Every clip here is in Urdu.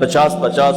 50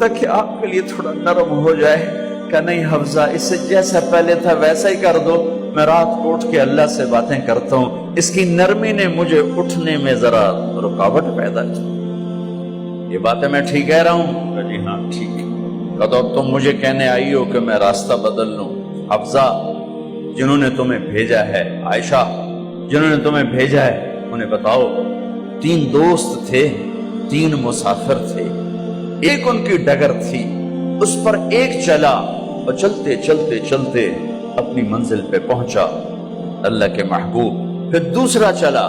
تاکہ آپ کے لیے تھوڑا نرم ہو جائے. کہ نہیں حفظہ، اسے جیسا پہلے تھا ویسا ہی کر دو، میں رات کو اٹھ کے اللہ سے باتیں کرتا ہوں، اس کی نرمی نے مجھے اٹھنے میں ذرا رکاوٹ پیدا کی. یہ باتیں میں ٹھیک کہہ رہا ہوں؟ کہ جی ہاں ٹھیک. کہ تم مجھے کہنے آئی ہو کہ میں راستہ بدل لوں. حفظہ، جنہوں نے تمہیں بھیجا ہے، عائشہ جنہوں نے تمہیں بھیجا ہے انہیں بتاؤ. 3 دوست تھے، 3 مسافر تھے، ایک ان کی ڈگر تھی، اس پر ایک چلا اور چلتے چلتے چلتے اپنی منزل پہ پہنچا، اللہ کے محبوب. پھر دوسرا چلا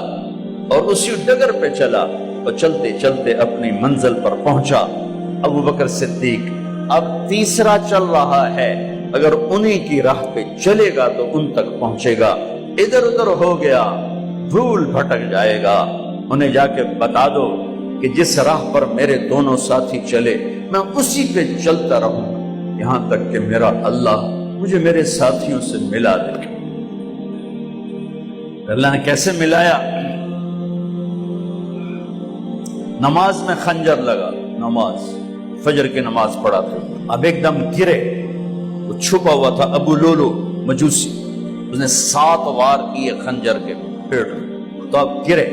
اور اسی ڈگر پہ چلا اور چلتے چلتے اپنی منزل پر پہنچا، ابو بکر صدیق. اب تیسرا چل رہا ہے، اگر انہی کی راہ پہ چلے گا تو ان تک پہنچے گا، ادھر ادھر ہو گیا بھول بھٹک جائے گا. انہیں جا کے بتا دو کہ جس راہ پر میرے دونوں ساتھی چلے میں اسی پہ چلتا رہوں یہاں تک کہ میرا اللہ مجھے میرے ساتھیوں سے ملا دے. اللہ نے کیسے ملایا؟ نماز میں خنجر لگا، نماز فجر کی نماز پڑھا تھا. اب ایک دم گرے، وہ چھپا ہوا تھا ابو لولو مجوسی، اس نے 7 وار کیے خنجر کے پیٹ میں. تو اب گرے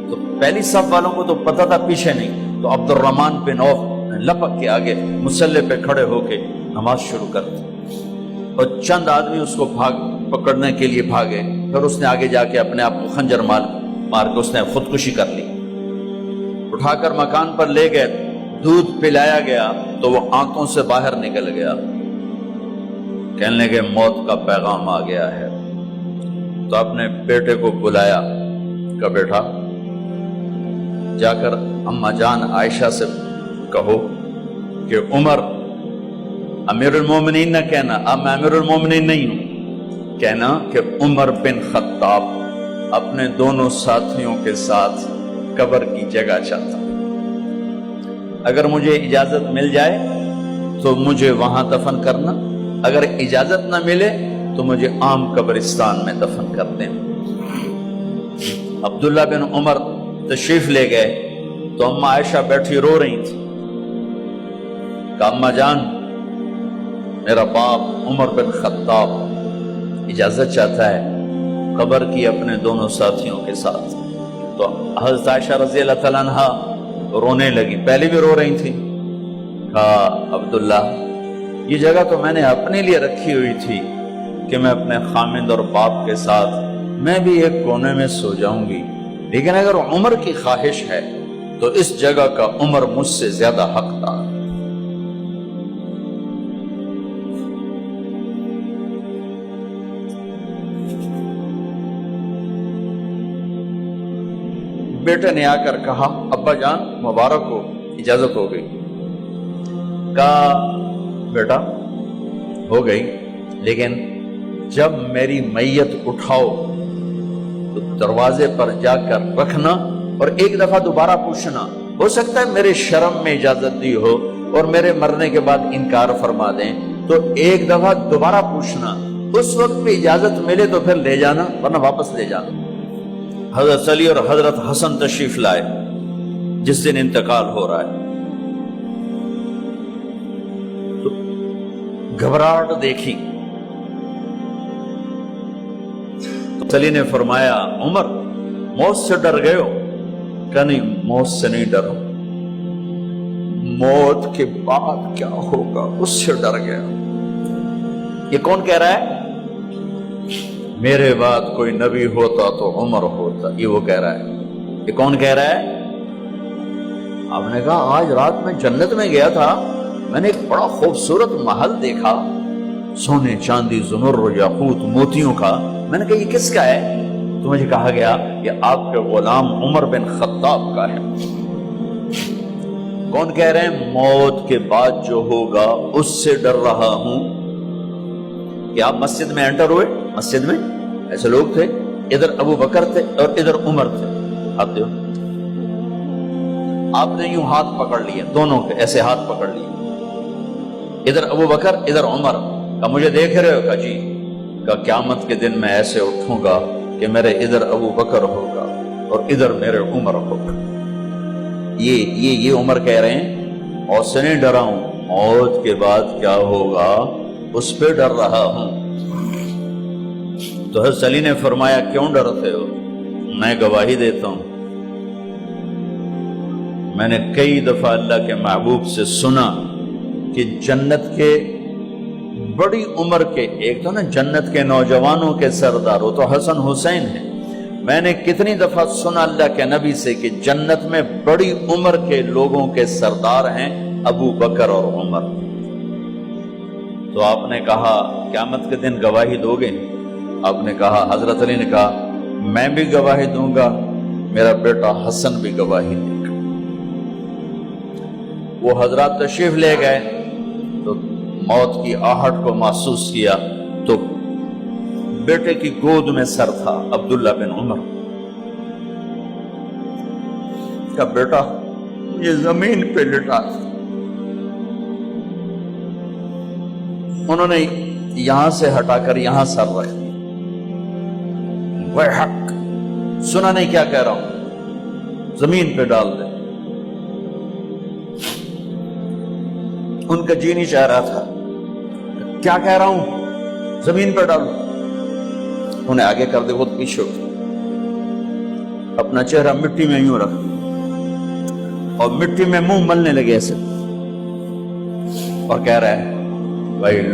تو پہلی صف والوں کو تو پتہ تھا، پیچھے نہیں. تو عبد الرحمن بن عوف لپک کے آگے مصلی پہ کھڑے ہو کے نماز شروع کر دی، اور چند آدمی اس کو پکڑنے کے لیے بھاگے. پھر اس نے آگے جا کے اپنے آپ کو خنجر مار کے اس نے خودکشی کر لی. اٹھا کر مکان پر لے گئے، دودھ پلایا گیا تو وہ آنکھوں سے باہر نکل گیا. کہنے لگے موت کا پیغام آ گیا ہے. تو اپنے بیٹے کو بلایا، کہا بیٹا جا کر اماں جان عائشہ سے کہو کہ عمر امیر المومنین نہ کہنا، اب میں امیر المومنین نہیں ہوں، کہنا کہ عمر بن خطاب اپنے دونوں ساتھیوں کے ساتھ قبر کی جگہ چاہتا. اگر مجھے اجازت مل جائے تو مجھے وہاں دفن کرنا، اگر اجازت نہ ملے تو مجھے عام قبرستان میں دفن کر دیں. عبداللہ بن عمر تشریف لے گئے تو اماں عائشہ بیٹھی رو رہی تھی. کہا اماں جان میرا باپ عمر بن خطاب اجازت چاہتا ہے قبر کی اپنے دونوں ساتھیوں کے ساتھ. تو حضرت عائشہ رضی اللہ تعالیٰ عنہا رونے لگی، پہلے بھی رو رہی تھی. کہا عبداللہ یہ جگہ تو میں نے اپنے لیے رکھی ہوئی تھی کہ میں اپنے خامند اور باپ کے ساتھ میں بھی ایک کونے میں سو جاؤں گی، لیکن اگر عمر کی خواہش ہے تو اس جگہ کا عمر مجھ سے زیادہ حقدار. بیٹے نے آ کر کہا ابا جان مبارک ہو، اجازت ہو گئی. کہا بیٹا ہو گئی، لیکن جب میری میت اٹھاؤ تو دروازے پر جا کر رکھنا اور ایک دفعہ دوبارہ پوچھنا. ہو سکتا ہے میرے شرم میں اجازت دی ہو اور میرے مرنے کے بعد انکار فرما دیں، تو ایک دفعہ دوبارہ پوچھنا، اس وقت بھی اجازت ملے تو پھر لے جانا ورنہ واپس لے جانا. حضرت علی اور حضرت حسن تشریف لائے جس دن انتقال ہو رہا ہے. تو گھبراہٹ دیکھی تو علی نے فرمایا عمر موت سے ڈر گئے ہو؟ کہ نہیں موت سے نہیں ڈرا، موت کے بعد کیا ہوگا اس سے ڈر گیا. یہ کون کہہ رہا ہے؟ میرے بعد کوئی نبی ہوتا تو عمر ہوتا، یہ وہ کہہ رہا ہے. یہ کون کہہ رہا ہے؟ آپ نے کہا آج رات میں جنت میں گیا تھا، میں نے ایک بڑا خوبصورت محل دیکھا، سونے چاندی زمرد یاقوت موتیوں کا. میں نے کہا یہ کس کا ہے؟ تو مجھے کہا گیا یہ آپ کے غلام عمر بن خطاب کا ہے. کون کہہ رہے ہیں موت کے بعد جو ہوگا اس سے ڈر رہا ہوں. کہ آپ مسجد میں انٹر ہوئے، مسجد میں ایسے لوگ تھے، ادھر ابو بکر تھے اور ادھر عمر تھے. آپ نے یوں ہاتھ پکڑ لیے، دونوں کے ایسے ہاتھ پکڑ لیے، ادھر ابو بکر ادھر عمر. کہا مجھے دیکھ رہے ہو؟ کہا جی. کہا قیامت کے دن میں ایسے اٹھوں گا کہ میرے ادھر ابو بکر ہوگا اور ادھر میرے عمر ہوگا. یہ عمر کہہ رہے ہیں موت سے نہیں ڈرا ہوں، موت کے بعد کیا ہوگا اس پہ ڈر رہا ہوں۔ تو حضرت علی نے فرمایا کیوں ڈرتے ہو؟ میں گواہی دیتا ہوں، میں نے کئی دفعہ اللہ کے محبوب سے سنا کہ جنت کے بڑی عمر کے، ایک تو نا جنت کے نوجوانوں کے سردار، وہ تو حسن حسین ہیں، میں نے کتنی دفعہ سنا اللہ کے نبی سے کہ جنت میں بڑی عمر کے لوگوں کے سردار ہیں ابو بکر اور عمر۔ تو آپ نے کہا قیامت کے دن گواہی دو گے؟ آپ نے کہا، حضرت علی نے کہا میں بھی گواہی دوں گا، میرا بیٹا حسن بھی گواہی دے گا۔ وہ حضرات تشریف لے گئے تو موت کی آہٹ کو محسوس کیا تو بیٹے کی گود میں سر تھا عبداللہ بن عمر کا بیٹا، یہ زمین پہ لٹا تھا۔ انہوں نے یہاں سے ہٹا کر یہاں سر رکھ دیا۔ وہ حق سنا نہیں کیا کہہ رہا ہوں، زمین پہ ڈال دے۔ ان کا جی نہیں چاہ رہا تھا، کیا کہہ رہا ہوں، زمین پہ ڈالو۔ انہیں آگے کر دے، خود پیچھے اپنا چہرہ مٹی میں یوں رکھ اور مٹی میں منہ ملنے لگے ایسے، اور کہہ رہا ہے ویل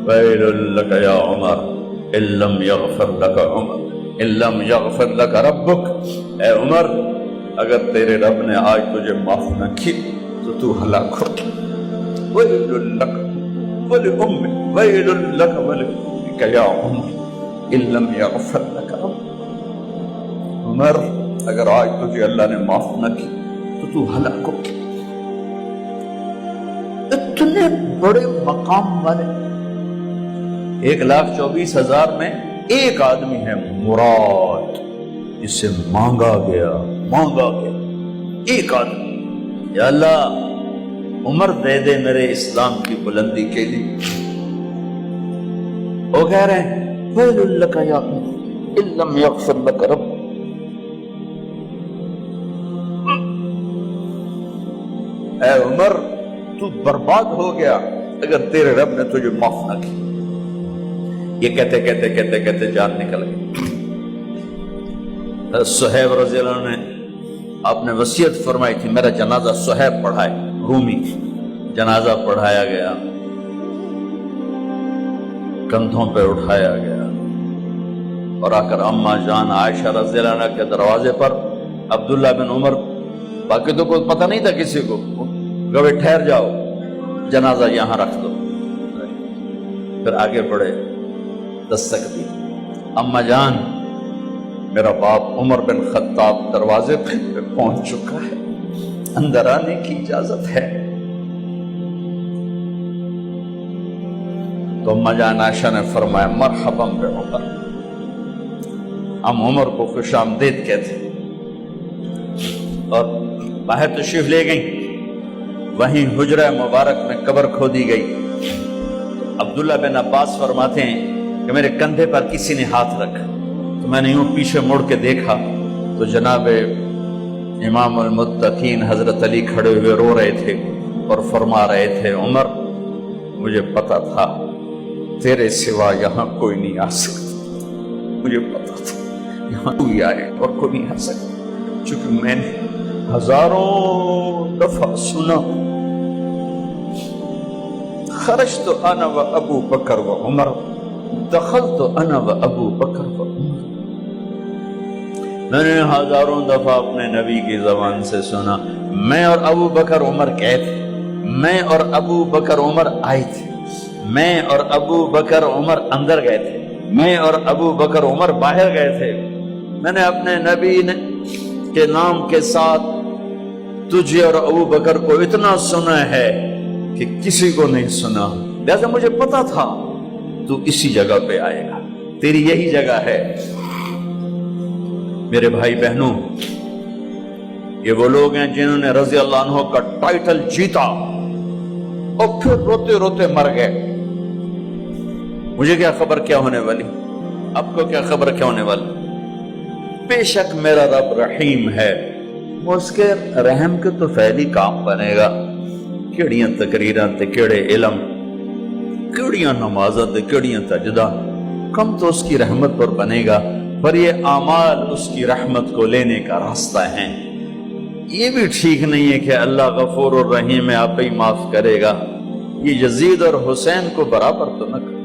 ویل لک یا عمر ان لم یغفر لک عمر ان لم یغفر لک ربک، اے عمر اگر تیرے رب نے آج تجھے معاف نہ کی تو ہلاک ہو۔ ویل لک ولأمک ویل لک ولأمک یا عمر ان لم یغفر لک ربک، عمر اگر آج تجھے اللہ نے معاف نہ کی تو ہلاک ہو۔ اتنے بڑے مقام والے 1,24,000 میں ایک آدمی ہے مراد، جسے مانگا گیا ایک آدمی، یا اللہ عمر دے دے میرے اسلام کی بلندی کے لیے۔ وہ کہہ رہے ہیں ویل لک یا عمر ان لم یغفر لک رب، اے عمر تو برباد ہو گیا اگر تیرے رب نے تجھے معاف نہ کی۔ یہ کہتے کہتے کہتے کہتے جان نکل گئی۔ صہیب رضی اللہ عنہ نے آپ نے وصیت فرمائی تھی میرا جنازہ صہیب پڑھائے، رومی جنازہ پڑھایا گیا، کندھوں پہ اٹھایا گیا، اور آ کر اماں جان عائشہ رضی اللہ عنہ کے دروازے پر عبداللہ بن عمر، باقی تو کوئی پتہ نہیں تھا کسی کو، گوے ٹھہر جاؤ جنازہ یہاں رکھ دو، پھر آگے بڑھے، دستک دی، اماں جان میرا باپ عمر بن خطاب دروازے پہ پہنچ چکا ہے، اندر آنے کی اجازت ہے۔ تو اماں جان عائشہ نے فرمایا مرحبا بعمر، ہم عمر کو خوش آمدید کہتے، اور باہر تشریف لے گئیں۔ وہیں حجرہ مبارک میں قبر کھودی گئی۔ عبداللہ بن عباس فرماتے ہیں کہ میرے کندھے پر کسی نے ہاتھ رکھا تو میں نے یوں پیچھے مڑ کے دیکھا تو جناب امام المتقین حضرت علی کھڑے ہوئے رو رہے تھے اور فرما رہے تھے عمر مجھے پتا تھا تیرے سوا یہاں کوئی نہیں آ سکتا، مجھے پتا تھا یہاں تو ہی آئے اور کوئی نہیں آ سکتا، چونکہ میں نے ہزاروں دفعہ سنا خرجت انا و ابو بکر و عمر دخلت انا و ابو بکر و عمر، میں نے ہزاروں دفعہ اپنے نبی کی زبان سے سنا میں اور ابو بکر عمر گئے تھے، میں اور ابو بکر عمر آئے تھے، میں اور ابو بکر عمر اندر گئے تھے، میں اور ابو بکر عمر باہر گئے تھے، میں نے اپنے نبی کے نام کے ساتھ تجھے اور ابو بکر کو اتنا سنا ہے کہ کسی کو نہیں سنا، لہذا مجھے پتا تھا تو اسی جگہ پہ آئے گا، تیری یہی جگہ ہے۔ میرے بھائی بہنوں، یہ وہ لوگ ہیں جنہوں نے رضی اللہ عنہ کا ٹائٹل جیتا اور پھر روتے روتے مر گئے۔ مجھے کیا خبر کیا ہونے والی، آپ کو کیا خبر کیا ہونے والی؟ بے شک میرا رب رحیم ہے، وہ اس کے رحم کے تو فعلی کام بنے گا، کیڑیاں تقریراں تے کیڑے علم، کیڑیاں نمازاں تے کیڑیاں سجدہ، کم تو اس کی رحمت پر بنے گا، پر یہ اعمال اس کی رحمت کو لینے کا راستہ ہیں۔ یہ بھی ٹھیک نہیں ہے کہ اللہ غفور الرحیم ہے، آپ ہی معاف کرے گا۔ یہ یزید اور حسین کو برابر تو نہ کرے۔